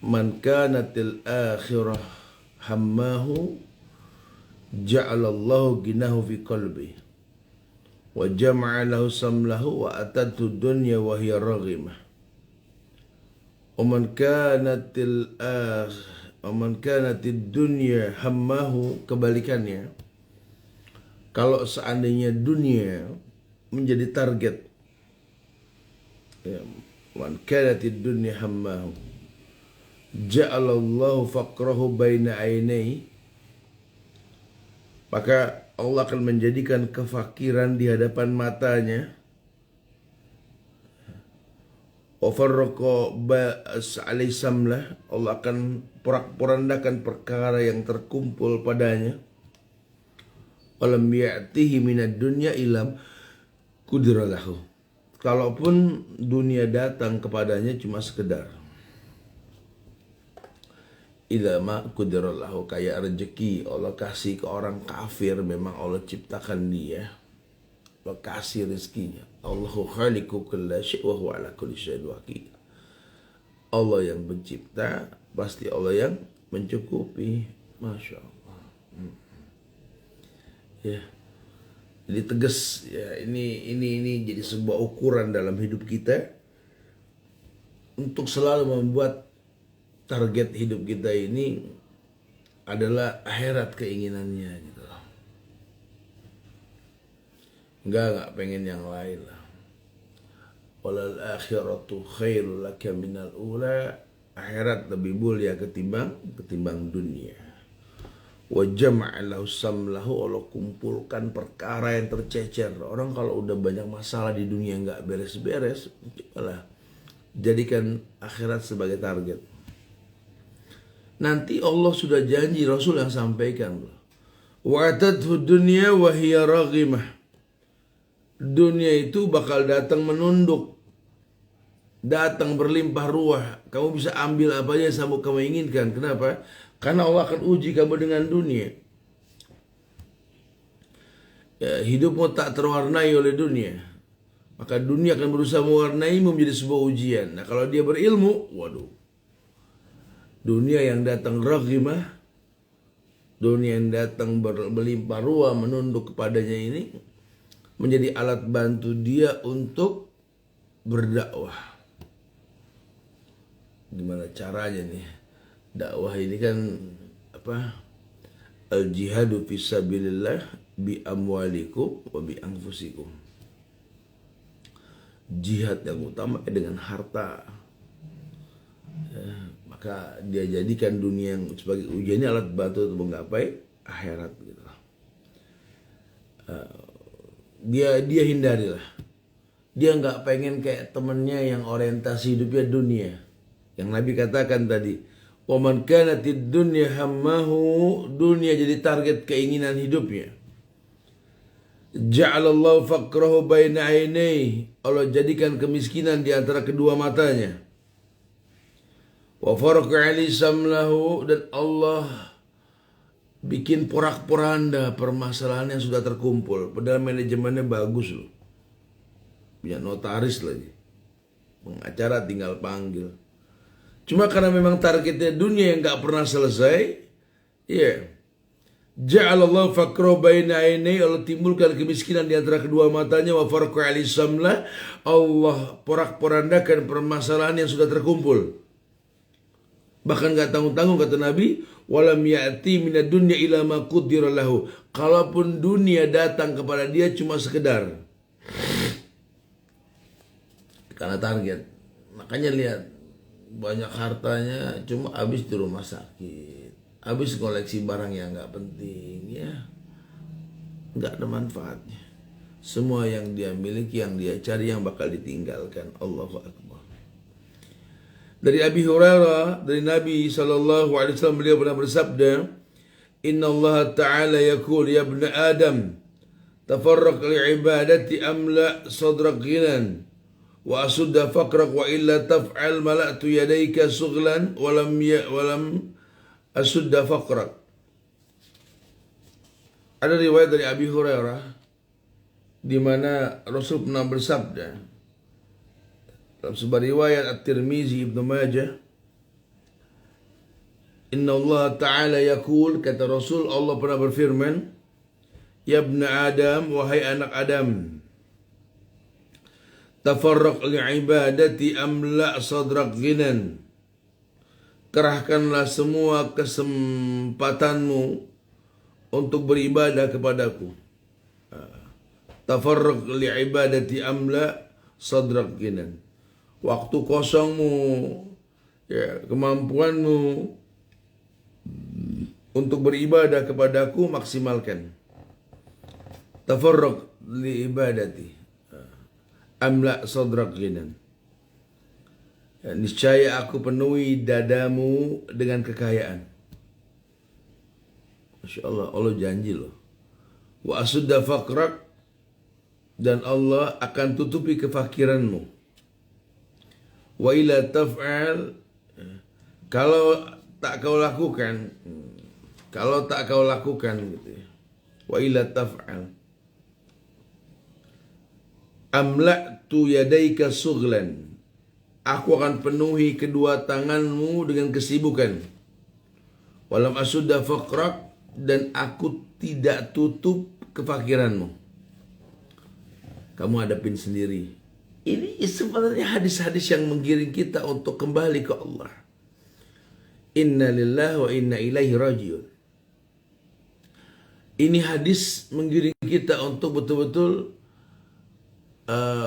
Man kanatil akhirah hammahu ja'alallahu ginahu fi qalbi wa jama'a lahu samlahu wa atatu dunya wa hiya raghimah. Wa man kanatid dunya hammahu, kebalikannya, kalau seandainya dunia menjadi target, ya, man kanatid dunya hammahu ja'alallahu faqrahu baina ainai, maka Allah akan menjadikan kefakiran di hadapan matanya. Wafarraqa alaihi samlah, Allah akan porak-porandakan perkara yang terkumpul padanya. Walam ya'tihi minad dunya ilam kudralahu, kalaupun dunia datang kepadanya cuma sekedar ilama kudralahu, kayak rezeki Allah kasih ke orang kafir, memang Allah ciptakan dia, Allah kasih rezekinya. Allahu khaliqu kulla syai' wa huwa ala kulli syai'in wakil. Allah yang mencipta, pasti Allah yang mencukupi. Masya Allah. Ya, jadi tegas ya, ini jadi sebuah ukuran dalam hidup kita untuk selalu membuat target hidup kita ini adalah akhirat keinginannya gitu. Enggak pengen yang lain lah. Walal akhiratu khairul laka minal ula, akhirat lebih mulia ketimbang dunia. Wa jama'a lahu samlahu, Allah kumpulkan perkara yang tercecer. Orang kalau udah banyak masalah di dunia enggak beres-beres, cobalah jadikan akhirat sebagai target. Nanti Allah sudah janji, Rasul yang sampaikan, wa atadhu dunya wa hiya raghimah, dunia itu bakal datang menunduk, datang berlimpah ruah. Kamu bisa ambil apa aja yang kamu inginkan. Kenapa? Karena Allah akan uji kamu dengan dunia. Ya, hidupmu tak terwarnai oleh dunia, maka dunia akan berusaha mewarnaimu menjadi sebuah ujian. Nah, kalau dia berilmu, waduh, dunia yang datang raghimah, dunia yang datang berlimpah ruah menunduk kepadanya ini menjadi alat bantu dia untuk berdakwah. Gimana caranya nih? Dakwah ini kan apa? Al-jihadu fisabilillah bi amwalikum wa bi anfusikum. Jihad yang utama dengan harta. Ya, maka dia jadikan dunia yang sebagai ujiannya alat bantu untuk menggapai akhirat gitu. Dia hindarilah. Dia nggak pengen kayak temennya yang orientasi hidupnya dunia. Yang Nabi katakan tadi, wa man kanatid dunya hammahu, dunia jadi target keinginan hidupnya. Ja'alallahu faqrahu baina ainai, Allah jadikan kemiskinan di antara kedua matanya. Wa farqa ali samlahu, dan Allah bikin porak-poranda permasalahan yang sudah terkumpul. Padahal manajemennya bagus loh, punya notaris lagi, pengacara tinggal panggil. Cuma karena memang targetnya dunia yang gak pernah selesai, ya, ja'alallahu faqra baina ainai, Allah timbulkan kemiskinan di antara kedua matanya. Wa farqa ali samlah, Allah porak-porandakan permasalahan yang sudah terkumpul. Bahkan gak tanggung-tanggung kata Nabi, walam ya'ti minad dunya ila ma qaddara lahu, kalaupun dunia datang kepada dia cuma sekedar karena target. Makanya lihat, banyak hartanya cuma habis di rumah sakit, habis koleksi barang yang gak penting, ya gak ada manfaatnya. Semua yang dia miliki, yang dia cari, yang bakal ditinggalkan. Allahu Akbar. Dari Abi Hurairah, dari Nabi SAW, beliau pernah bersabda, Inna Allah Ta'ala yaqul, ya ibn Adam, tafarraq li'ibadati amla sadrak ghinan, wa asudda faqrak, wa illa taf'al mala'tu yadayka sughlan, walam asudda faqrak. Ada riwayat dari Abi Hurairah di mana Rasul pernah bersabda, dalam sebuah riwayat At-Tirmizi, Ibnu Majah, Inna Allah Ta'ala yaqul, kata Rasul, Allah pernah berfirman, Ya ibn Adam, wahai anak Adam, tafarraq li'ibadati amla' sadrak ghinan. Kerahkanlah semua kesempatanmu untuk beribadah kepadaku. Tafarraq li'ibadati amla' sadrak ghinan. Waktu kosongmu, ya, kemampuanmu untuk beribadah kepadaku maksimalkan. Tafarraq li'ibadati amla' sadrak ghinan. Ya, niscaya aku penuhi dadamu dengan kekayaan. Masya Allah, Allah janji loh. Wa asudda faqrak, dan Allah akan tutupi kefakiranmu. Wa ila taf'al, kalau tak kau lakukan, gitu ya. Wa ila taf'al, amla'tu yadaika sughlan, aku akan penuhi kedua tanganmu dengan kesibukan. Walam asudda faqrak, dan aku tidak tutup kefakiranmu. Kamu hadapin sendiri. Ini sebenarnya hadis-hadis yang menggiring kita untuk kembali ke Allah. Inna lillahi wa inna ilaihi rajiun. Ini hadis menggiring kita untuk betul-betul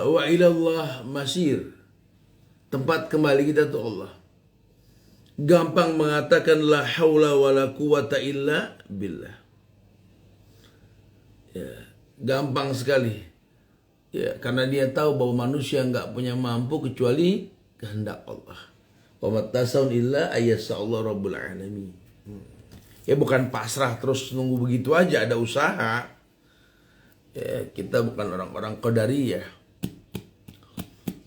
wa ilallah masir. Tempat kembali kita itu Allah. Gampang mengatakan la haula wa la quwata illa billah. Ya, gampang sekali. Ya, karena dia tahu bahwa manusia enggak punya mampu kecuali kehendak Allah. Wa mattasaun illa ayyasa'allahu rabbul alamin. Ya, bukan pasrah terus nunggu begitu aja, ada usaha. Ya, kita bukan orang-orang qadariyah.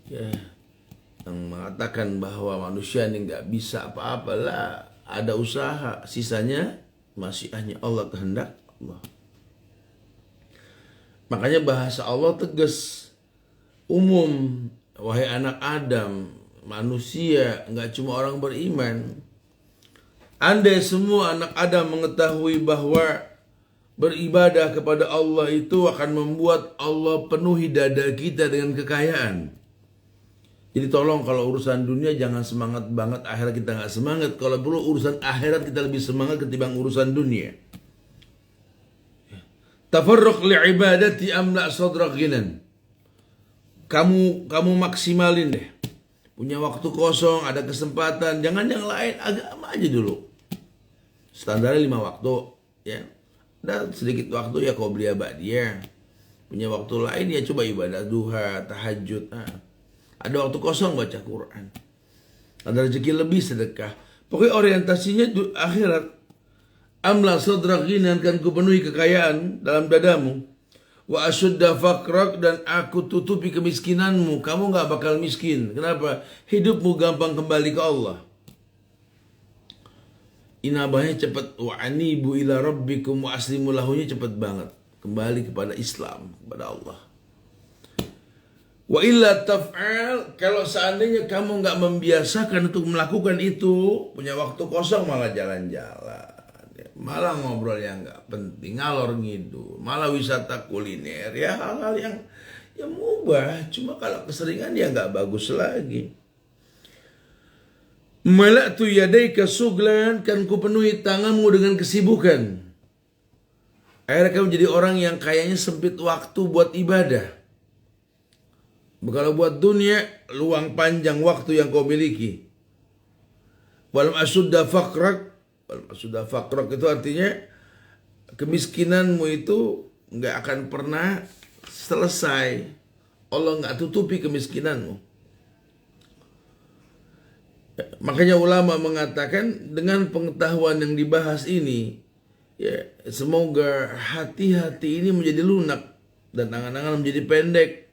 Ya, yang mengatakan bahwa manusia ini nggak bisa apa-apa lah, ada usaha, sisanya masih hanya Allah, kehendak Allah. Makanya bahasa Allah tegas, umum, wahai anak Adam, manusia, nggak cuma orang beriman. Andai semua anak Adam mengetahui bahwa beribadah kepada Allah itu akan membuat Allah penuhi dada kita dengan kekayaan. Jadi tolong kalau urusan dunia jangan semangat banget, akhirat kita nggak semangat. Kalau perlu urusan akhirat kita lebih semangat ketimbang urusan dunia. Tafarruq li'ibadati amla' sadrak ghinan. Kamu maksimalin deh. Punya waktu kosong, ada kesempatan, jangan yang lain, agama aja dulu. Standarnya 5 waktu, ya. Dan sedikit waktu ya qobliyah ba'diyah. Punya waktu lain ya coba ibadah duha, tahajud. Ada waktu kosong baca Quran. Ada rezeki lebih sedekah. Pokoknya orientasinya akhirat. Amla sadrak ghinan, kan ku penuhi kekayaan dalam dadamu. Wa asudda faqrak, dan aku tutupi kemiskinanmu. Kamu gak bakal miskin. Kenapa? Hidupmu gampang kembali ke Allah. Inabahnya cepat. Wa anibu ila rabbikum wa aslimu lahunya cepat banget. Kembali kepada Islam, kepada Allah. Wa illa taf'al, kalau seandainya kamu gak membiasakan untuk melakukan itu, punya waktu kosong malah jalan-jalan, malah ngobrol yang gak penting, ngalor ngidul, malah wisata kuliner, ya hal-hal yang mubah, cuma kalau keseringan ya gak bagus lagi. Mala'tu yadaika suglan, kan ku penuhi tanganmu dengan kesibukan. Akhirnya kamu jadi orang yang kayaknya sempit waktu buat ibadah. Kalau buat dunia, luang panjang waktu yang kau miliki. Walam asudda faqrak, itu artinya kemiskinanmu itu nggak akan pernah selesai. Allah nggak tutupi kemiskinanmu. Makanya ulama mengatakan dengan pengetahuan yang dibahas ini, ya semoga hati-hati ini menjadi lunak dan angan-angan menjadi pendek.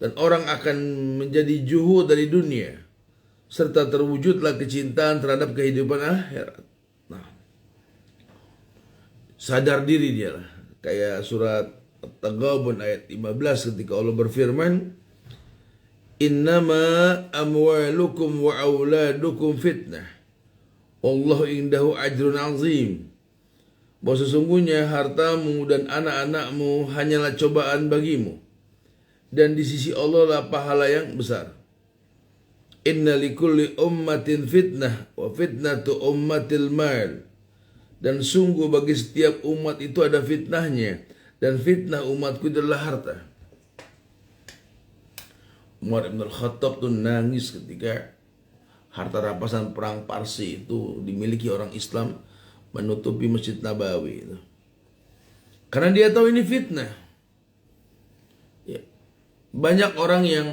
Dan orang akan menjadi juhud dari dunia. Serta terwujudlah kecintaan terhadap kehidupan akhirat. Nah, sadar diri dia lah. Kayak surat At-Taghabun ayat 15 ketika Allah berfirman, Innama amwalukum wa auladukum fitnah. Wallahu indahu ajrun azim. Bahwa sesungguhnya hartamu dan anak-anakmu hanyalah cobaan bagimu, dan di sisi Allah lah pahala yang besar. Inna likulli ummatin fitnah wa fitnatu ummatil mal. Dan sungguh bagi setiap umat itu ada fitnahnya, dan fitnah umatku adalah harta. Umar Ibn Al-Khattab tuh nangis ketika harta rampasan perang Parsi itu dimiliki orang Islam menutupi Masjid Nabawi itu. Karena dia tahu ini fitnah. Ya. Banyak orang yang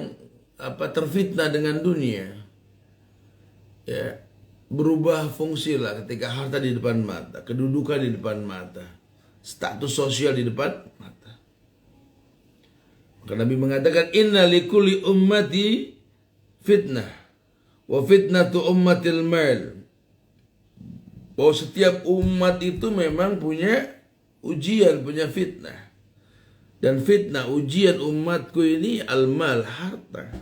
terfitnah dengan dunia. Ya, berubah fungsi lah ketika harta di depan mata, kedudukan di depan mata, status sosial di depan mata. Maka Nabi mengatakan inna likulli ummati fitnah wa fitnatu ummatil mal. Bahwa setiap umat itu memang punya ujian, punya fitnah. Dan fitnah ujian umatku ini al-mal, harta.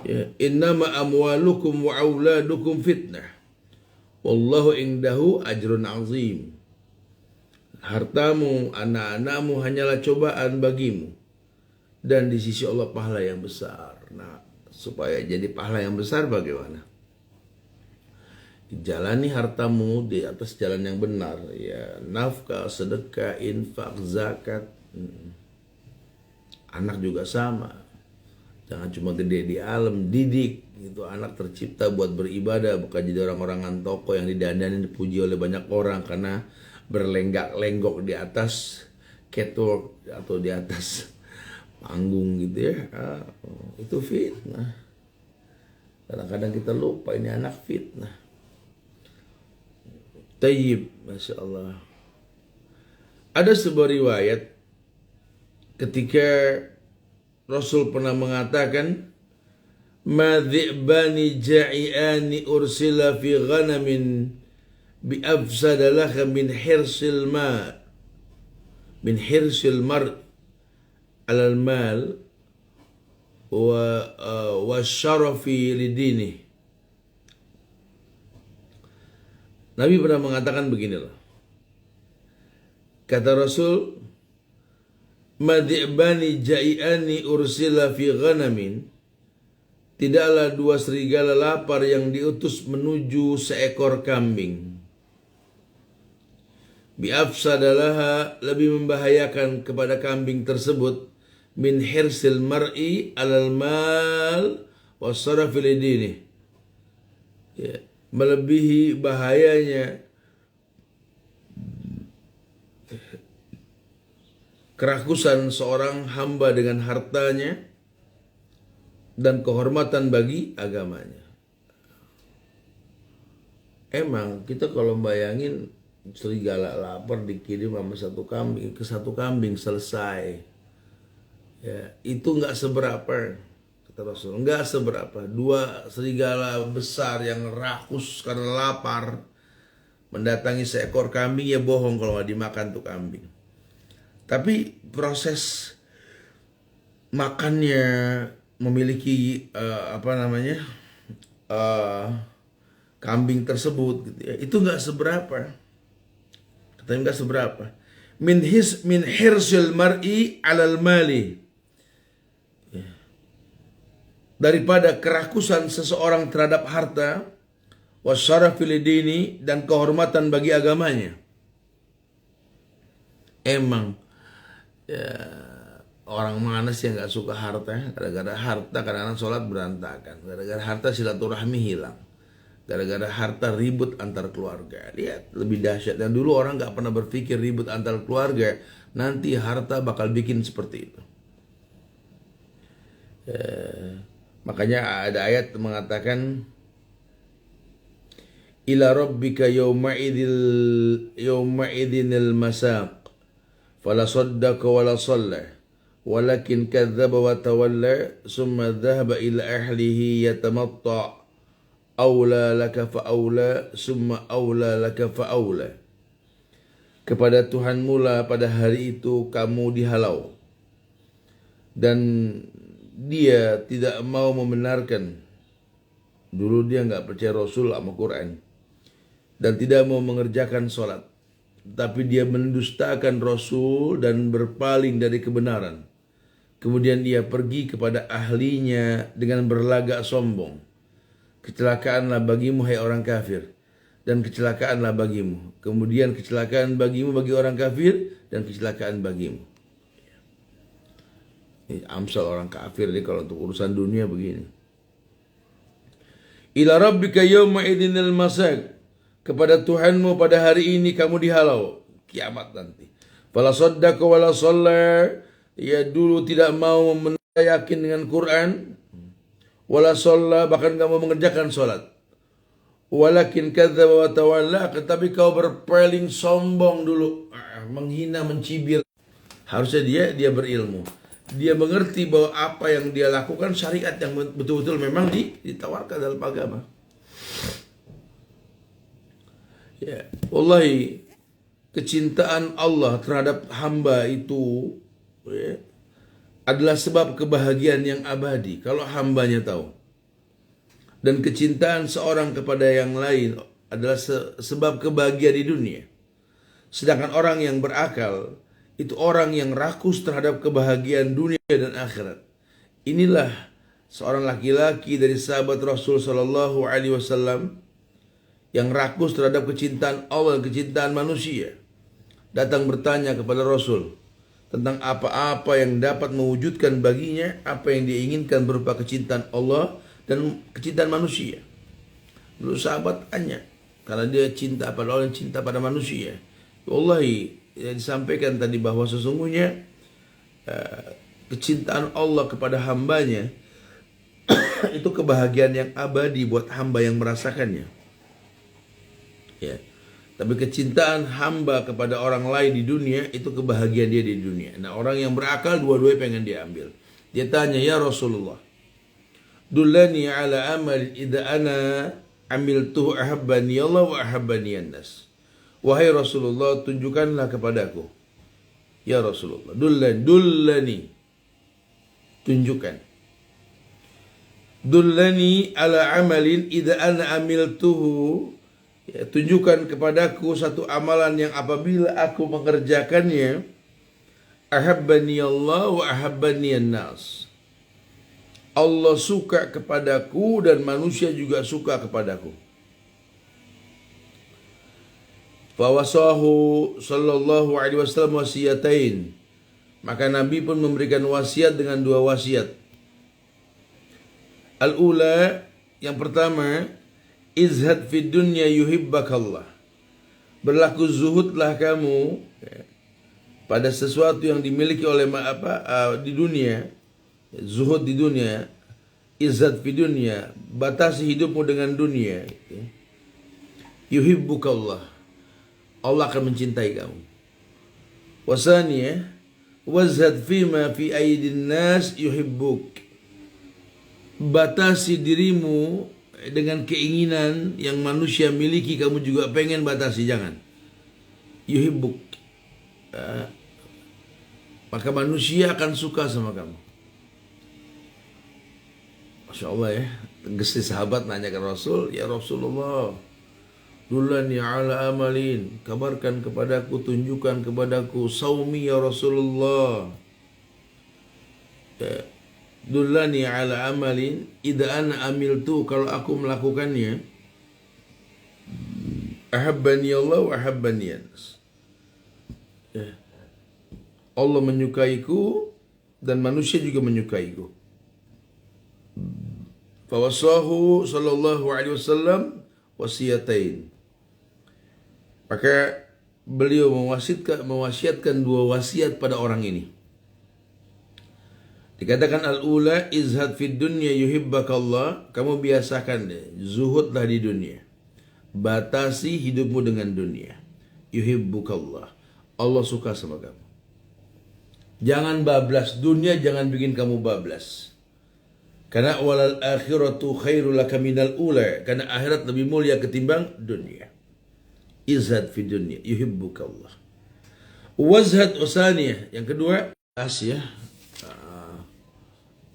Ya, innama amwalukum wa auladukum fitnah. Wallahu indahu ajrun azim. Hartamu, anak-anakmu hanyalah cobaan bagimu, dan di sisi Allah pahala yang besar. Nah, supaya jadi pahala yang besar bagaimana? Jalani hartamu di atas jalan yang benar, ya, nafkah, sedekah, infak, zakat. Anak juga sama. Jangan cuma gede di alam, didik gitu. Anak tercipta buat beribadah, bukan jadi orang-orangan toko yang didandani, dipuji oleh banyak orang karena berlenggak-lenggok di atas catwalk atau di atas panggung gitu ya. Itu fitnah. Kadang-kadang kita lupa ini anak fitnah. Tayyib, Masya Allah. Ada sebuah riwayat ketika Rasul pernah mengatakan, ma dhi'bani ja'iani ursila fi ghanamin bi afsada laka min hirsil mar alal mal wa syarafi lidini. Nabi pernah mengatakan beginilah. Kata Rasul, madhi'bani ja'iani ursila fi ghanamin. Tidaklah dua serigala lapar yang diutus menuju seekor kambing. Bi'afsadalaha, lebih membahayakan kepada kambing tersebut, min hirsil mar'i alal mal wasarafil dini. Ya, melebihi bahayanya kerakusan seorang hamba dengan hartanya dan kehormatan bagi agamanya. Emang kita kalau bayangin serigala lapar dikirim sama satu kambing selesai. Ya, itu nggak seberapa. Kata Rasul, enggak seberapa. Dua serigala besar yang rakus karena lapar mendatangi seekor kambing, ya bohong kalau nggak dimakan tuh kambing. Tapi proses makannya memiliki kambing tersebut gitu ya, itu nggak seberapa. Katanya nggak seberapa. Min hirsil mar'i alal mali. Daripada kerakusan seseorang terhadap harta, wasyarafil dini, dan kehormatan bagi agamanya. Emang ya, orang mana sih yang gak suka harta? Gara-gara harta kadang-kadang sholat berantakan, gara-gara harta silaturahmi hilang, gara-gara harta ribut antar keluarga. Lihat, lebih dahsyat. Dan dulu orang gak pernah berpikir ribut antar keluarga, nanti harta bakal bikin seperti itu. Makanya ada ayat mengatakan, ila rabbika yawma idhinil masaq fala saddaqa wala shalla walakin kadzdzaba wa tawalla summa dhahaba ila ahlihi yatamatta aula laka fa aula summa aula laka fa aula. Kepada Tuhanmu lah pada hari itu kamu dihalau, dan dia tidak mau membenarkan Dulu dia nggak percaya Rasul sama Quran dan tidak mau mengerjakan sholat. Tapi dia mendustakan Rasul dan berpaling dari kebenaran. Kemudian dia pergi kepada ahlinya dengan berlagak sombong. Kecelakaanlah bagimu hai orang kafir, dan kecelakaanlah bagimu. Kemudian kecelakaan bagimu bagi orang kafir, dan kecelakaan bagimu. Ini amsal orang kafir nih kalau untuk urusan dunia begini. Ila rabbika yawma idinil masag. Kepada Tuhanmu pada hari ini kamu dihalau. Kiamat nanti. Fala saddaqa wala shalla. Ia dulu tidak mau yakin dengan Quran. Wala shalla, bahkan gak mau mengerjakan sholat. Walakin kadzdzaba wa tawalla, tetapi kau berpaling sombong dulu, menghina, mencibir. Harusnya dia berilmu. Dia mengerti bahwa apa yang dia lakukan syariat yang betul-betul memang ditawarkan dalam agama. Ya, wallahi kecintaan Allah terhadap hamba itu ya, adalah sebab kebahagiaan yang abadi kalau hambanya tahu. Dan kecintaan seorang kepada yang lain adalah sebab kebahagiaan di dunia. Sedangkan orang yang berakal itu orang yang rakus terhadap kebahagiaan dunia dan akhirat. Inilah seorang laki-laki dari sahabat Rasul Shallallahu Alaihi Wasallam yang rakus terhadap kecintaan Allah dan kecintaan manusia. Datang bertanya kepada Rasul tentang apa-apa yang dapat mewujudkan baginya apa yang dia inginkan berupa kecintaan Allah dan kecintaan manusia. Lalu sahabat tanya, karena dia cinta pada Allah dan cinta pada manusia. Wallahi, yang disampaikan tadi bahwa sesungguhnya kecintaan Allah kepada hambanya itu kebahagiaan yang abadi buat hamba yang merasakannya. Ya. Tapi kecintaan hamba kepada orang lain di dunia itu kebahagiaan dia di dunia. Nah, orang yang berakal dua-duanya pengen dia ambil. Dia tanya, ya Rasulullah, dullani ala amal idza ana amiltuhu ahabbani Allah wa ahabbani an-nas. Wahai Rasulullah, tunjukkanlah kepadaku. Ya Rasulullah, dullani. Tunjukkan. Dullani ala amalin idza ana amiltuhu. Ya, tunjukkan kepadaku satu amalan yang apabila aku mengerjakannya, ahabbani Allah wa ahabbani an-nas. Allah suka kepadaku dan manusia juga suka kepadaku. Fawasahu sallallahu alaihi wasallam wasiyatain. Maka Nabi pun memberikan wasiat dengan dua wasiat. Al-ula, yang pertama, izhad fid dunya yuhibbakallah. Berlaku zuhudlah kamu pada sesuatu yang dimiliki oleh di dunia. Zuhud di dunia, izhad fid dunya, batasi hidupmu dengan dunia. Yuhibbukallah, Allah akan mencintai kamu. Wasaniyah, wazhad fima fi aidin nas yuhibbuk. Batasi dirimu dengan keinginan yang manusia miliki, kamu juga pengen batasi, jangan. Yuhibbuk. Maka manusia akan suka sama kamu. Masya Allah ya. Tegas sahabat nanya ke Rasul, ya Rasulullah, dullani ala amalin, kabarkan kepadaku, tunjukkan kepadaku saumi ya Rasulullah. Dullani ala amalin idza ana amiltu, kalau aku melakukannya, ahabbani Allah wa ahabbani an-nas. Allah menyukaiku dan manusia juga menyukaiku. Fawasahu sallallahu alaihi wasallam wasiyatain. Maka beliau mewasiatkan dua wasiat pada orang ini. Dikatakan al-ula, izhad fid dunya yuhibbakallah. Kamu biasakan deh, zuhudlah di dunia. Batasi hidupmu dengan dunia. Yuhibbukallah, Allah suka sama kamu. Jangan bablas dunia, jangan bikin kamu bablas. Karena walal akhiratu khairul laka minal ula. Karena akhirat lebih mulia ketimbang dunia. Izhad fi dunya yuhibbukallah. Wazhad usaniyah. Yang kedua,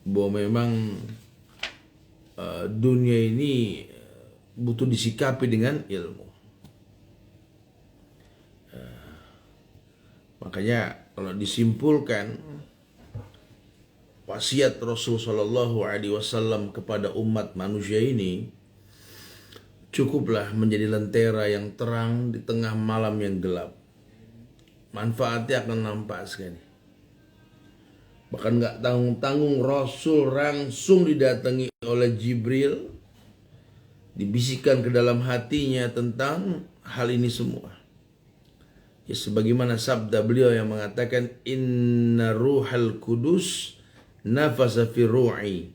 bahwa memang dunia ini butuh disikapi dengan ilmu. Makanya kalau disimpulkan wasiat Rasul Shallallahu Alaihi Wasallam kepada umat manusia ini, cukuplah menjadi lentera yang terang di tengah malam yang gelap. Manfaatnya akan nampak sekali. Bahkan gak tanggung-tanggung Rasul langsung didatangi oleh Jibril, dibisikkan ke dalam hatinya tentang hal ini semua. Ya, sebagaimana sabda beliau yang mengatakan, Inna ruhal kudus nafasa fi ru'i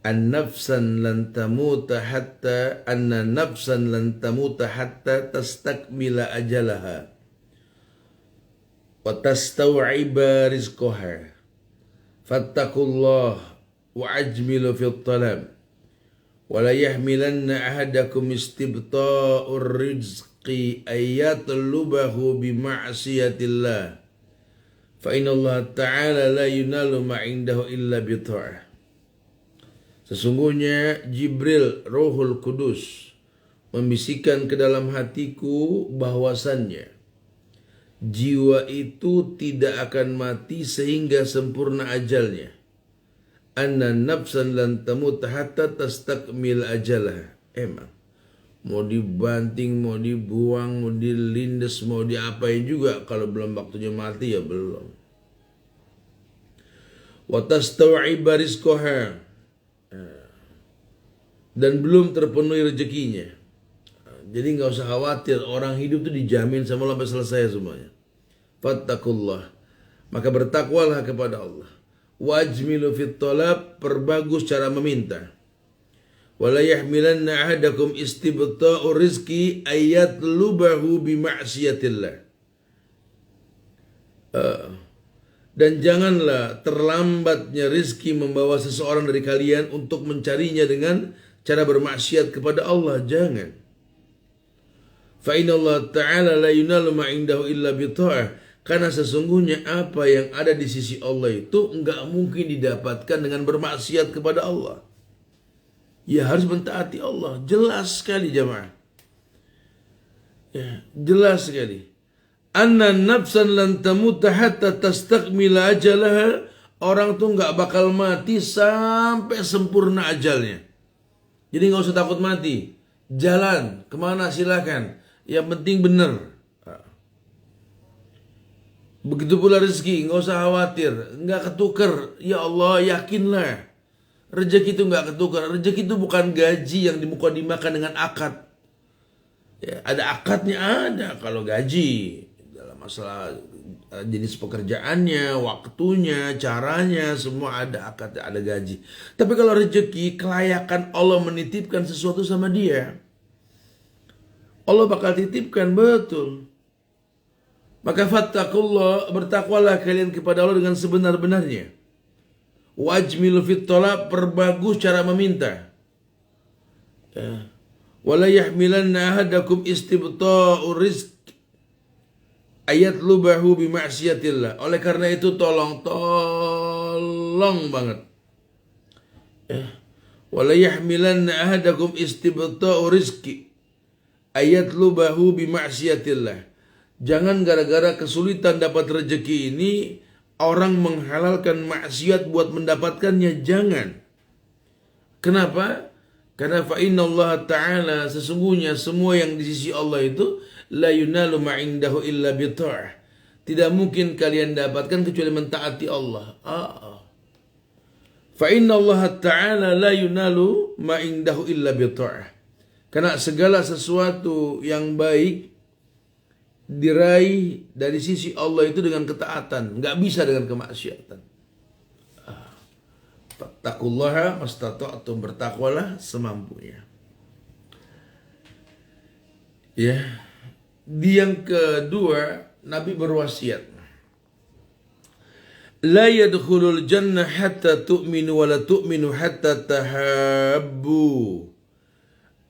an-nafsan lan tamuta hatta anna nafsan lan tamuta hatta tastakmila ajalaha wa tastaw'iba rizqaha fattaqullah wa ajmilu fit talab wa la yahmilanna ahadakum istibta'ur rizqi ayatlubahu bi ma'siyatillah fa inna Allah ta'ala la yunalu ma indahu illa bi ta'ah. Sesungguhnya Jibril Ruhul Kudus membisikkan ke dalam hatiku bahwasannya jiwa itu tidak akan mati sehingga sempurna ajalnya. Anna nafsan lan tamut hatta tastakmil ajalah. Emang mau dibanting, mau dibuang, mau dilindes, mau diapain juga, kalau belum waktunya mati ya belum. Wa tastaw'iba rizqaha, dan belum terpenuhi rezekinya. Jadi nggak usah khawatir, orang hidup itu dijamin sama Allah sampai selesai semuanya. Fattakullah, maka bertakwalah kepada Allah. Wajmilu fit talab, perbagus cara meminta. Wala yahmilanna ahadakum istibta'ur rizqi ayatlubahu bi ma'siyatillah. Dan janganlah terlambatnya rizki membawa seseorang dari kalian untuk mencarinya dengan cara bermaksiat kepada Allah. Jangan. Fa inna Allah ta'ala la yunalu ma indahu illa bi ta'ah. Karena sesungguhnya apa yang ada di sisi Allah itu enggak mungkin didapatkan dengan bermaksiat kepada Allah. Ya, harus mentaati Allah. Jelas sekali jamaah. Ya, jelas sekali. Anna nafsan lan tamuta hatta tastakmila ajalaha. Orang tuh nggak bakal mati sampai sempurna ajalnya. Jadi nggak usah takut mati. Jalan kemana silakan. Yang penting benar. Begitu pula rezeki, nggak usah khawatir, nggak ketukar. Ya Allah, yakinlah. Rezeki itu nggak ketukar. Rezeki itu bukan gaji yang dimakan dengan akad. Ya, ada akadnya, ada kalau gaji dalam masalah jenis pekerjaannya, waktunya, caranya, semua ada akad, ada gaji. Tapi kalau rezeki, kelayakan Allah menitipkan sesuatu sama dia, Allah bakal titipkan betul. Maka fattaqullah, bertakwalah kalian kepada Allah dengan sebenar-benarnya. Wajmilu fit talab, perbagus cara meminta. Wala yahmilanna ahadakum istibta'ur rizq ayatlubahu bi ma'siyatillah. Oleh karena itu tolong banget. Wala yahmilanna ahadakum istibta'ur rizqi ayatlubahu bi ma'siyatillah. Jangan gara-gara kesulitan dapat rezeki ini orang menghalalkan maksiat buat mendapatkannya. Jangan. Kenapa? Karena fa inna Allah Ta'ala, sesungguhnya semua yang di sisi Allah itu la yunalu ma indahu illa bi ta'ah. Tidak mungkin kalian dapatkan kecuali mentaati Allah. Fa inna Allah Ta'ala la yunalu ma indahu illa bi ta'ah. Karena segala sesuatu yang baik diraih dari sisi Allah itu dengan ketaatan, nggak bisa dengan kemaksiatan. Fattaqullaha mastata'tum, bertakwalah semampunya. Ya, di yang kedua Nabi berwasiat, la yadkhulul jannah hatta tu'minu wa la tu'minu hatta tahabbu.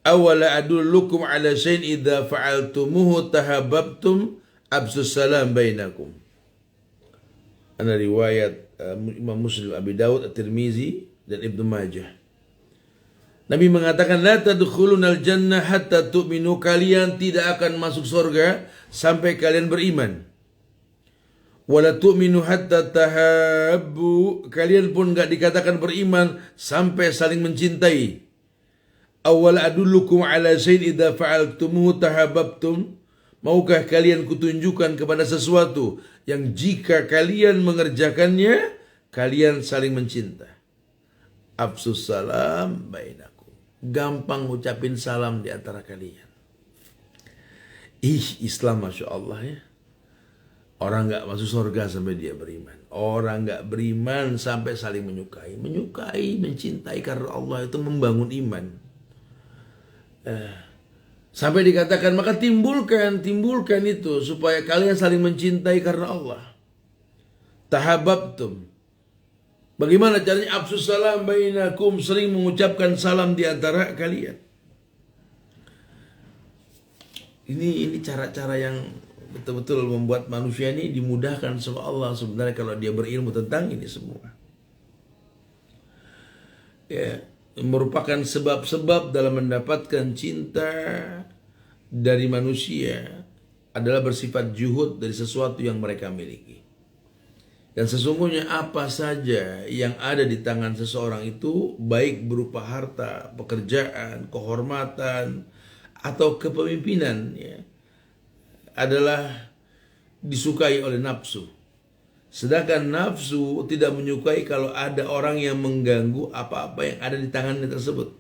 Awala adullukum ala syai'in idza fa'altumuhu tahabbtum absus salam bainakum. Ana riwayat Imam Muslim, Abi Daud, At-Tirmizi dan Ibnu Majah. Nabi mengatakan, la tadkhulunal jannah hatta tu'minu, kalian tidak akan masuk surga sampai kalian beriman. Wala tu'minu hatta tahabbu, kalian pun enggak dikatakan beriman sampai saling mencintai. Awal adullukum ala syai'in idza fa'altumuhu tahabbtum, maukah kalian kutunjukkan kepada sesuatu yang jika kalian mengerjakannya kalian saling mencinta. Afsus salam bainakum, gampang ngucapin salam di antara kalian. Islam Masya Allah ya. Orang gak masuk surga sampai dia beriman. Orang gak beriman sampai saling menyukai. Menyukai, mencintai karena Allah itu membangun iman. Sampai dikatakan maka timbulkan itu supaya kalian saling mencintai karena Allah. Tahabbtum. Bagaimana caranya? Afsus salam bainakum, sering mengucapkan salam di antara kalian. Ini cara-cara yang betul-betul membuat manusia ini dimudahkan sama Allah sebenarnya kalau dia berilmu tentang ini semua. Ya, merupakan sebab-sebab dalam mendapatkan cinta dari manusia adalah bersifat juhud dari sesuatu yang mereka miliki. Dan sesungguhnya apa saja yang ada di tangan seseorang itu, baik berupa harta, pekerjaan, kehormatan, atau kepemimpinan, ya, adalah disukai oleh nafsu. Sedangkan nafsu tidak menyukai kalau ada orang yang mengganggu apa-apa yang ada di tangannya tersebut.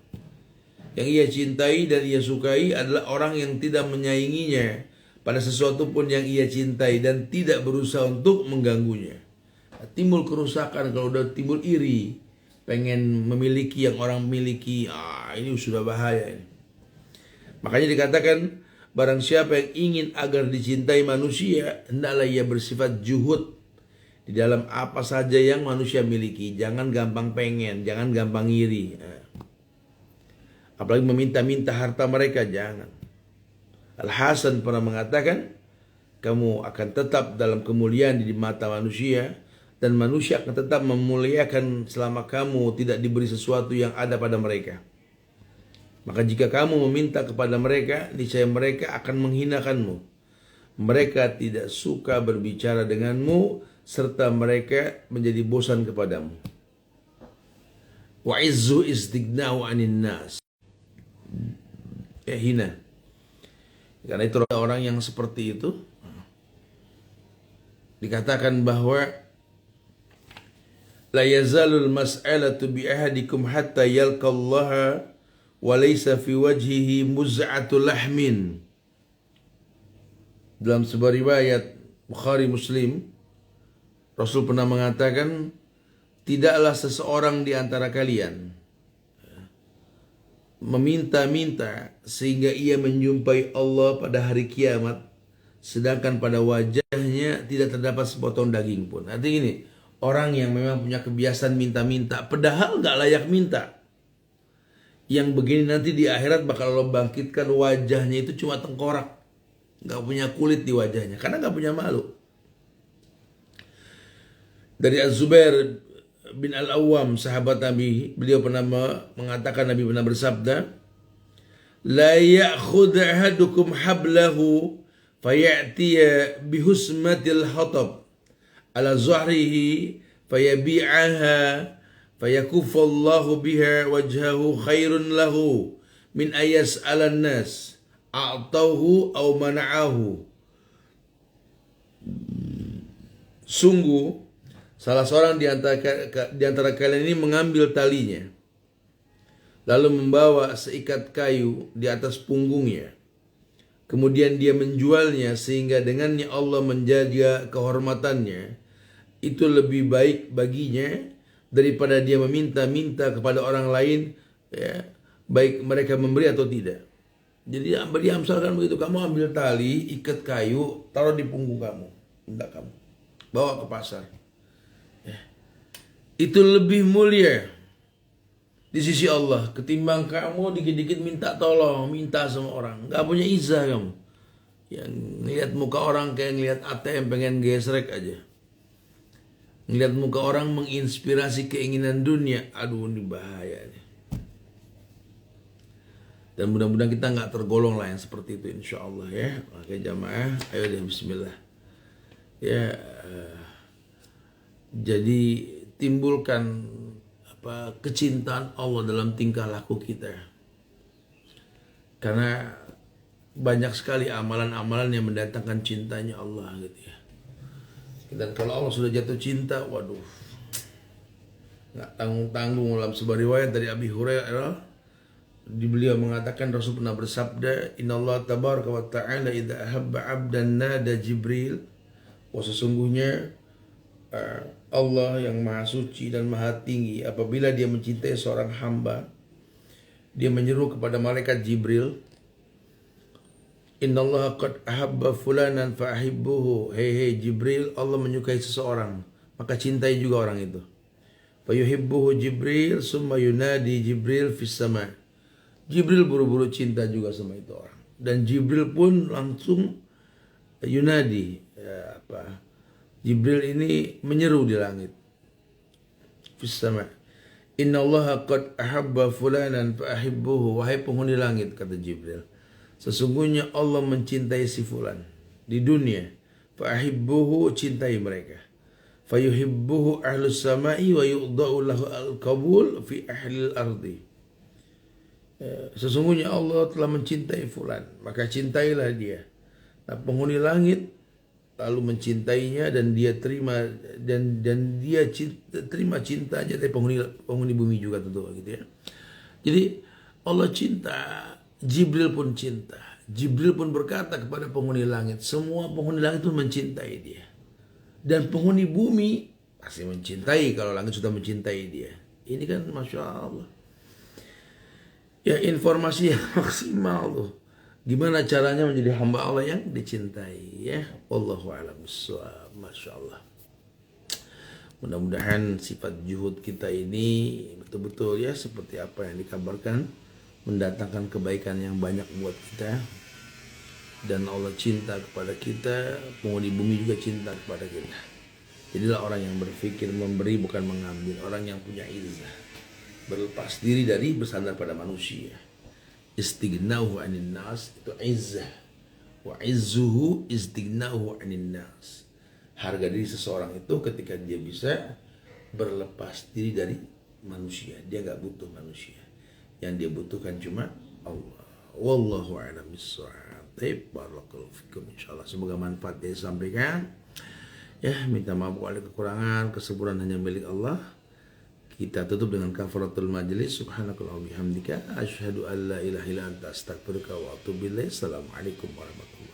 Yang ia cintai dan ia sukai adalah orang yang tidak menyainginya pada sesuatu pun yang ia cintai dan tidak berusaha untuk mengganggunya. Timbul kerusakan kalau udah timbul iri, pengen memiliki yang orang miliki, ini sudah bahaya ini. Makanya dikatakan barang siapa yang ingin agar dicintai manusia, hendaklah ia bersifat juhud di dalam apa saja yang manusia miliki. Jangan gampang pengen, jangan gampang iri. Apalagi meminta-minta harta mereka, jangan. Al-Hasan pernah mengatakan, kamu akan tetap dalam kemuliaan di mata manusia, dan manusia akan tetap memuliakan selama kamu tidak diberi sesuatu yang ada pada mereka. Maka jika kamu meminta kepada mereka, niscaya mereka akan menghinakanmu. Mereka tidak suka berbicara denganmu, serta mereka menjadi bosan kepadamu. Wa izzu istighna'u 'anil nas. Ya, hina. Karena itu orang yang seperti itu dikatakan bahwa la yazalul mas'alatu bi ahadikum hatta yalqallaha wa laysa fi wajhihi muz'atu lahmin. Dalam sebuah riwayat Bukhari Muslim, Rasul pernah mengatakan, tidaklah seseorang di antara kalian meminta-minta sehingga ia menjumpai Allah pada hari kiamat, sedangkan pada wajahnya tidak terdapat sepotong daging pun. Artinya ini, orang yang memang punya kebiasaan minta-minta, padahal gak layak minta. Yang begini nanti di akhirat bakal Allah bangkitkan, wajahnya itu cuma tengkorak, gak punya kulit di wajahnya, karena gak punya malu. Dari Az-Zubair bin Al-Awwam, sahabat Nabi, beliau pernah mengatakan, Nabi pernah bersabda, la ya'khud ahadukum hablahu fayatiya bihusmatil hatab ala zahrihi fayabi'aha fayakufallahu biha wajhahu khairun lahu min ayas'alan nas a'tauhu aw mana'ahu. Sungguh salah seorang di antara kalian ini mengambil talinya lalu membawa seikat kayu di atas punggungnya, kemudian dia menjualnya sehingga dengannya Allah menjaga kehormatannya, itu lebih baik baginya daripada dia meminta-minta kepada orang lain, ya, baik mereka memberi atau tidak. Jadi dia misalkan begitu, kamu ambil tali, ikat kayu, taruh di punggung kamu, hendak kamu bawa ke pasar, ya, itu lebih mulia di sisi Allah ketimbang kamu dikit-dikit minta tolong, minta sama orang, nggak punya izah kamu. Yang ngeliat muka orang kayak ngeliat ATM pengen gesrek aja. Ngeliat muka orang menginspirasi keinginan dunia. Aduh, ini bahaya nih. Dan mudah-mudahan kita nggak tergolong lah yang seperti itu, insya Allah ya. Oke jamaah, ayo deh bismillah. Ya, jadi timbulkan kecintaan Allah dalam tingkah laku kita. Karena banyak sekali amalan-amalan yang mendatangkan cintanya Allah gitu ya. Dan kalau Allah sudah jatuh cinta, waduh, nggak tanggung-tanggung. Dalam sebuah riwayat dari Abi Hurairah, beliau mengatakan, Rasul pernah bersabda, Innallaha tabaraka wa ta'ala idza ahabba 'abdan nada Jibril. Wah, sesungguhnya Allah yang maha suci dan maha tinggi, apabila dia mencintai seorang hamba, dia menyeru kepada malaikat Jibril, Innallaha qad ahabba fulanan fa'ahibbuhu. Hei Jibril, Allah menyukai seseorang, maka cintai juga orang itu. Fayuhibbuhu Jibril summa yunadi Jibril fis sama'. Jibril buru-buru cinta juga sama itu orang. Dan Jibril pun langsung yunadi, Jibril ini menyeru di langit. Fis sama'. Innallaha qad ahabba fulanan fa'ahibbuhu. Wahai penghuni langit, kata Jibril, sesungguhnya Allah mencintai si fulan di dunia. Fa'ahibbuhu, cintai mereka. Fayuhibbuhu ahlus sama'i wa yu'da'u lahu al-qabul fi ahlil ardi. Sesungguhnya Allah telah mencintai fulan, maka cintailah dia. Nah, penghuni langit lalu mencintainya, dan dia terima, dan dia terima cintanya dari penghuni bumi juga tentu gitu ya. Jadi Allah cinta, Jibril pun cinta. Jibril pun berkata kepada penghuni langit, semua penghuni langit pun mencintai dia. Dan penghuni bumi pasti mencintai kalau langit sudah mencintai dia. Ini kan Masya Allah. Ya, informasi yang maksimal tuh. Gimana caranya menjadi hamba Allah yang dicintai ya. Wallahu a'lam bishawab. Masya Allah. Mudah-mudahan sifat juhud kita ini betul-betul ya seperti apa yang dikabarkan, mendatangkan kebaikan yang banyak buat kita. Dan Allah cinta kepada kita, penghuni bumi juga cinta kepada kita. Jadilah orang yang berpikir memberi bukan mengambil, orang yang punya izzah, berlepas diri dari bersandar pada manusia. Istighna'uhu 'anil nas, itu izzah. Wa izzuhu istighna'uhu 'anil nas. Harga diri seseorang itu ketika dia bisa berlepas diri dari manusia. Dia enggak butuh manusia. Yang dia butuhkan cuma Allah. Wallahu a'lam bishawab. Barakallahu fikum insyaallah. Semoga manfaat yang disampaikan. Ya, minta maaf kalau ada kekurangan, kesempurnaan hanya milik Allah. Kita tutup dengan kafaratul majlis. Subhanakallahumma bihamdika asyhadu an la ilaha illa anta astaghfiruka wa atubu ilaik. Assalamualaikum warahmatullahi wabarakatuh.